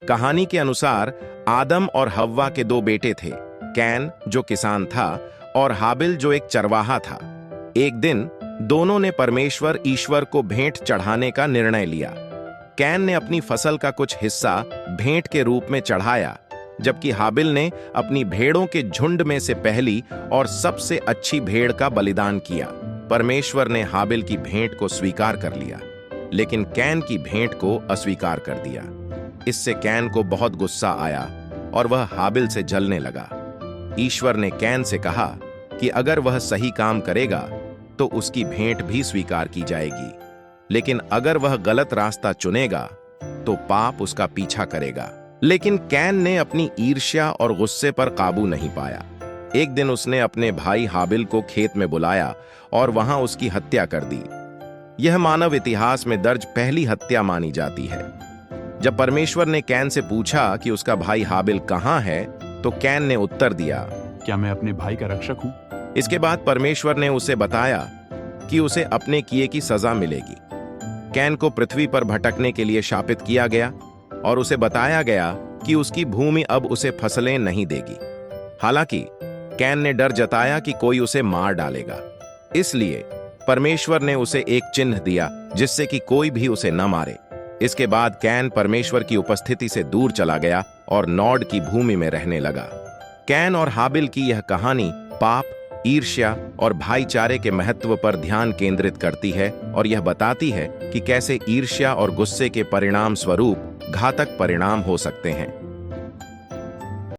कहानी के अनुसार आदम और हव्वा के दो बेटे थे, कैन जो किसान था और हाबिल जो एक चरवाहा था। एक दिन दोनों ने परमेश्वर ईश्वर को भेंट चढ़ाने का निर्णय लिया। कैन ने अपनी फसल का कुछ हिस्सा भेंट के रूप में चढ़ाया, जबकि हाबिल ने अपनी भेड़ों के झुंड में से पहली और सबसे अच्छी भेड़ का बलिदान किया। परमेश्वर ने हाबिल की भेंट को स्वीकार कर लिया, लेकिन कैन की भेंट को अस्वीकार कर दिया। इससे कैन को बहुत गुस्सा आया और वह हाबिल से जलने लगा। ईश्वर ने कैन से कहा कि अगर वह सही काम करेगा तो उसकी भेंट भी स्वीकार की जाएगी, लेकिन अगर वह गलत रास्ता चुनेगा तो पाप उसका पीछा करेगा। लेकिन कैन ने अपनी ईर्ष्या और गुस्से पर काबू नहीं पाया। एक दिन उसने अपने भाई हाबिल को खेत में बुलाया और वहां उसकी हत्या कर दी। यह मानव इतिहास में दर्ज पहली हत्या मानी जाती है। जब परमेश्वर ने कैन से पूछा कि उसका भाई हाबिल कहां है, तो कैन ने उत्तर दिया, क्या मैं अपने भाई का रक्षक हूं? इसके बाद परमेश्वर ने उसे बताया कि उसे अपने किए की सजा मिलेगी। कैन को पृथ्वी पर भटकने के लिए शापित किया गया और उसे बताया गया कि उसकी भूमि अब उसे फसलें नहीं देगी। हालांकि कैन ने डर जताया कि कोई उसे मार डालेगा, इसलिए परमेश्वर ने उसे एक चिन्ह दिया जिससे कि कोई भी उसे न मारे। इसके बाद कैन परमेश्वर की उपस्थिति से दूर चला गया और नॉड की भूमि में रहने लगा। कैन और हाबिल की यह कहानी पाप, ईर्ष्या और भाईचारे के महत्व पर ध्यान केंद्रित करती है और यह बताती है कि कैसे ईर्ष्या और गुस्से के परिणाम स्वरूप घातक परिणाम हो सकते हैं।